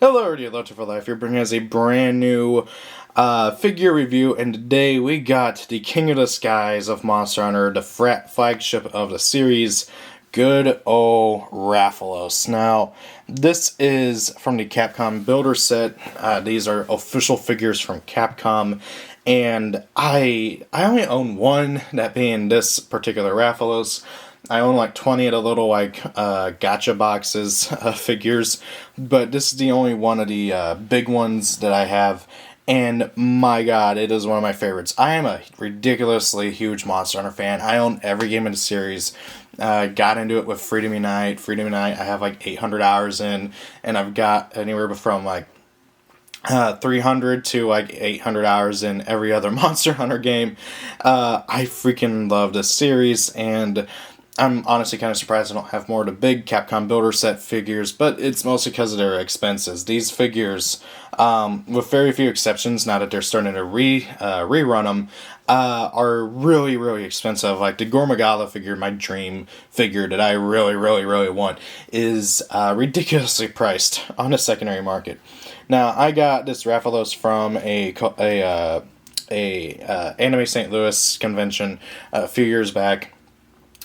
Hello, dear Loto for Life. You're bringing us a brand new figure review, and today we got the King of the Skies of Monster Hunter, the flagship of the series, good old Rathalos. Now, this is from the Capcom Builder set. These are official figures from Capcom, and I only own one, that being this particular Rathalos. I own like 20 of the little gotcha boxes figures, but this is the only one of the big ones that I have, and my god, it is one of my favorites. I am a ridiculously huge Monster Hunter fan. I own every game in the series. Got into it with Freedom Unite. Freedom Unite I have like 800 hours in, and I've got anywhere from 300 to like 800 hours in every other Monster Hunter game. I freaking love this series, and I'm honestly kind of surprised I don't have more of the big Capcom Builder set figures, but it's mostly because of their expenses. These figures, with very few exceptions, now that they're starting to rerun them, are really, really expensive. Like the Gormagala figure, my dream figure that I really, really, really want, is ridiculously priced on the secondary market. Now, I got this Rathalos from a Anime St. Louis convention a few years back.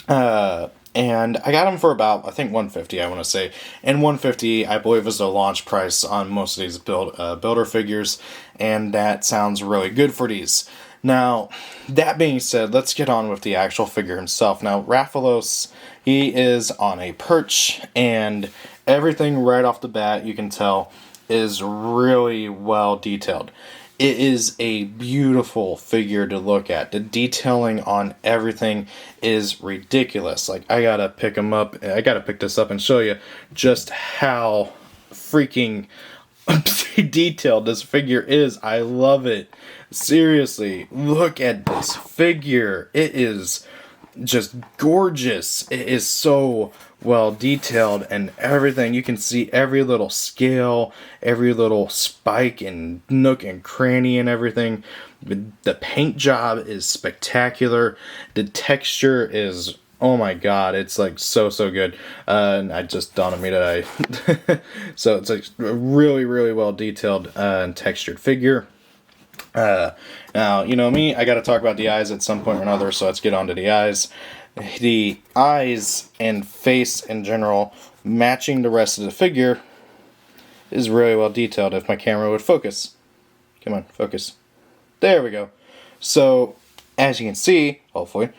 And I got them for about, I think, $150, I want to say. And $150, I believe, is the launch price on most of these builder figures. And that sounds really good for these. Now, that being said, let's get on with the actual figure himself. Now, Rathalos, he is on a perch, and everything right off the bat, you can tell, is really well detailed. It is a beautiful figure to look at. The detailing on everything is ridiculous. Like, I gotta pick this up and show you just how freaking detailed this figure is. I love it. Seriously, look at this figure. It is just gorgeous. It is so well detailed and everything. You can see every little scale, every little spike and nook and cranny and everything. The paint job is spectacular. The texture is, oh my god, it's like so good. And I just dawned on me that so it's like a really, really well detailed and textured figure. Now, you know me, I gotta talk about the eyes at some point or another, so let's get on to the eyes. The eyes and face in general, matching the rest of the figure, is really well detailed. If my camera would focus. Come on, focus. There we go. So, as you can see, hopefully,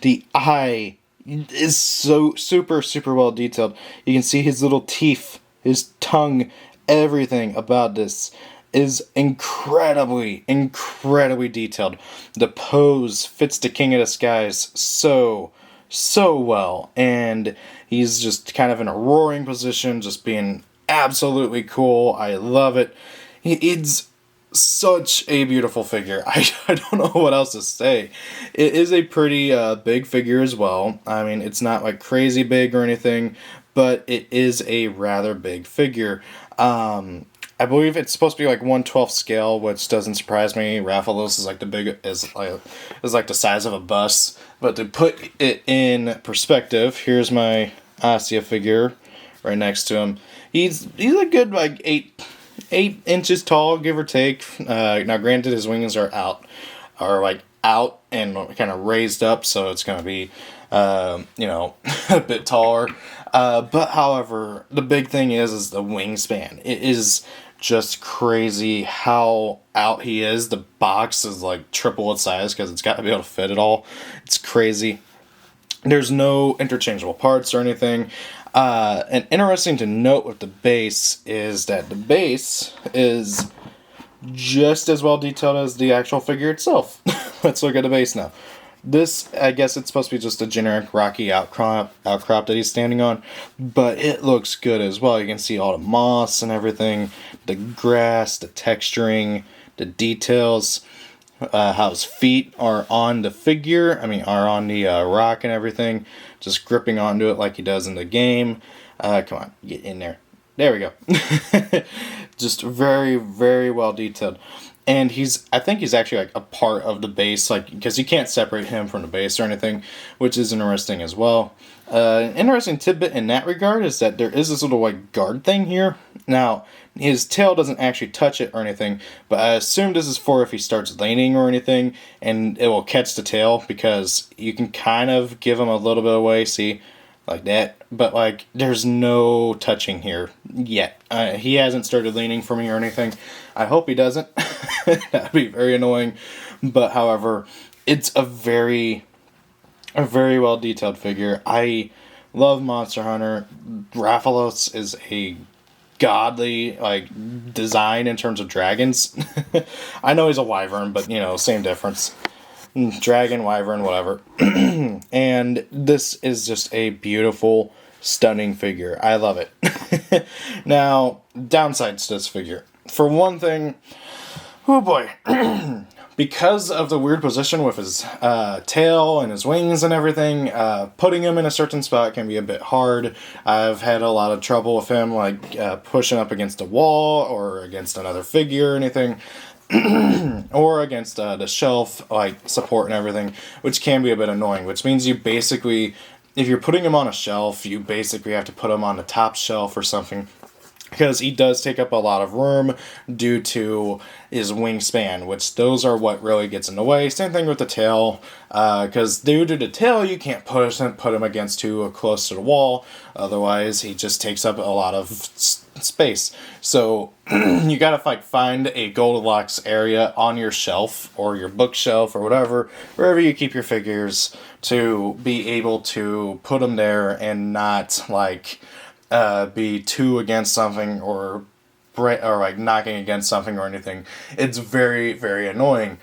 the eye is so super well detailed. You can see his little teeth, his tongue, everything about this is incredibly detailed. The pose fits the King of the Skies so well, and he's just kind of in a roaring position, just being absolutely cool. I love it. It's such a beautiful figure. I don't know what else to say. It is a pretty big figure as well. I mean, it's not like crazy big or anything, but it is a rather big figure. I believe it's supposed to be like 1/12 scale, which doesn't surprise me. Rathalos is like the size of a bus. But to put it in perspective, here's my Asya figure right next to him. He's a good like 8 inches tall, give or take. Now, granted, his wings are out and kind of raised up, so it's gonna be a bit taller. But however, the big thing is the wingspan. It is just crazy how out he is. The box is like triple its size because it's got to be able to fit it all. It's crazy. There's no interchangeable parts or anything. And interesting to note with the base is that the base is just as well detailed as the actual figure itself. Let's look at the base now. This, I guess it's supposed to be just a generic rocky outcrop that he's standing on, but it looks good as well. You can see all the moss and everything, the grass, the texturing, the details, how his feet are on the figure, are on the rock and everything, just gripping onto it like he does in the game. Come on, get in there. There we go. Just very well detailed. and I think he's actually like a part of the base, like because you can't separate him from the base or anything, which is interesting as well. An interesting tidbit in that regard is that there is this little like guard thing here. Now his tail doesn't actually touch it or anything, but I assume this is for if he starts leaning or anything, and it will catch the tail, because you can kind of give him a little bit away, see, like that, but like there's no touching here yet. He hasn't started leaning for me or anything. I hope he doesn't. That'd be very annoying. But however, it's a very well detailed figure. I love Monster Hunter. Rathalos is a godly like design in terms of dragons. I know he's a wyvern, but you know, same difference. Dragon, wyvern, whatever. And this is just a beautiful, stunning figure. I love it. Now, downsides to this figure. For one thing, oh boy. Because of the weird position with his tail and his wings and everything, putting him in a certain spot can be a bit hard. I've had a lot of trouble with him, like pushing up against a wall or against another figure or anything. Or against the shelf, like support and everything, which can be a bit annoying, which means you basically, if you're putting him on a shelf, you basically have to put him on the top shelf or something, because he does take up a lot of room due to his wingspan, which those are what really gets in the way. Same thing with the tail, because due to the tail, you can't put him against too close to the wall, otherwise he just takes up a lot of space. So you gotta find a Goldilocks area on your shelf or your bookshelf or whatever, wherever you keep your figures, to be able to put them there and not like be too against something or like knocking against something or anything. It's very, very annoying.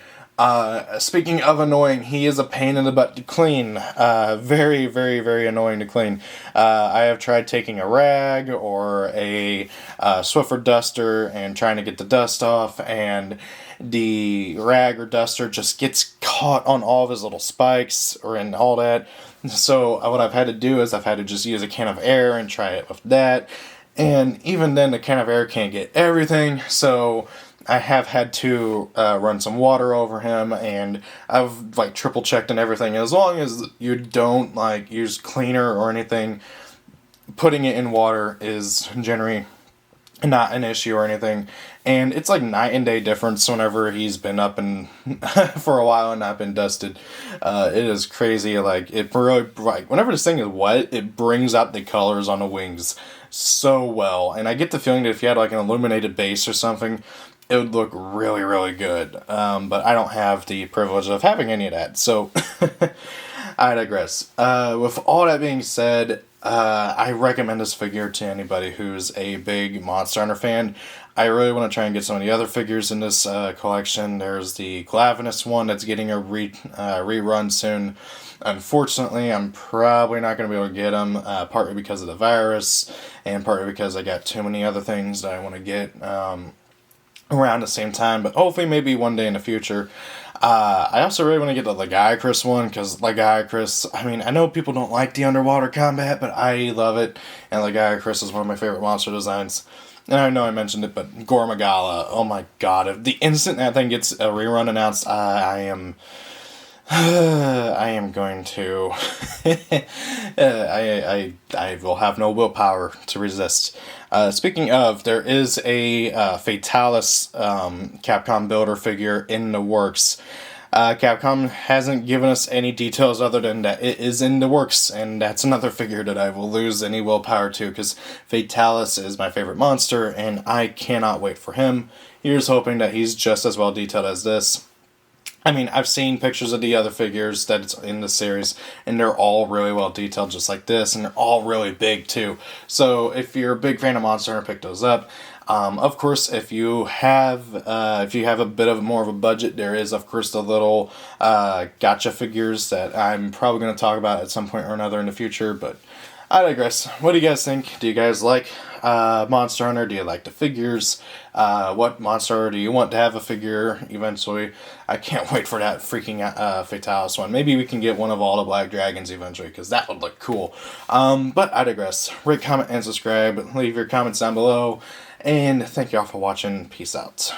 Speaking of annoying, he is a pain in the butt to clean. Very, very, very annoying to clean. I have tried taking a rag or a Swiffer duster and trying to get the dust off, and the rag or duster just gets caught on all of his little spikes or in all that. So what I've had to do is I've had to just use a can of air and try it with that. And even then, the can of air can't get everything, so I have had to run some water over him, and I've like triple checked and everything. As long as you don't like use cleaner or anything, putting it in water is generally not an issue or anything. And it's like night and day difference whenever he's been up and for a while and not been dusted. It is crazy. Like it really, like whenever this thing is wet, it brings out the colors on the wings so well. And I get the feeling that if you had like an illuminated base or something, it would look really, really good. But I don't have the privilege of having any of that, so I digress. With all that being said, I recommend this figure to anybody who's a big Monster Hunter fan. I really want to try and get some of the other figures in this collection. There's the Glavenus one that's getting a rerun soon. Unfortunately, I'm probably not going to be able to get them, partly because of the virus, and partly because I got too many other things that I want to get around the same time, but hopefully maybe one day in the future. I also really want to get the Lagiacrus one, because Lagiacrus, I mean, I know people don't like the underwater combat, but I love it, and Lagiacrus is one of my favorite monster designs. And I know I mentioned it, but Gormagala, oh my god, if the instant that thing gets a rerun announced, I am going to I will have no willpower to resist. Speaking of, there is a Rathalos Capcom builder figure in the works. Capcom hasn't given us any details other than that it is in the works, and that's another figure that I will lose any willpower to, because Rathalos is my favorite monster, and I cannot wait for him. Here's hoping that he's just as well detailed as this. I mean, I've seen pictures of the other figures that's in the series, and they're all really well detailed, just like this, and they're all really big, too. So, if you're a big fan of Monster Hunter, pick those up. Of course, if you have a bit of more of a budget, there is, of course, the little gacha figures that I'm probably going to talk about at some point or another in the future, but I digress. What do you guys think? Do you guys like Monster Hunter? Do you like the figures? What Monster Hunter do you want to have a figure eventually? I can't wait for that freaking Rathalos one. Maybe we can get one of all the Black Dragons eventually, because that would look cool. But I digress. Rate, comment, and subscribe. Leave your comments down below. And thank you all for watching. Peace out.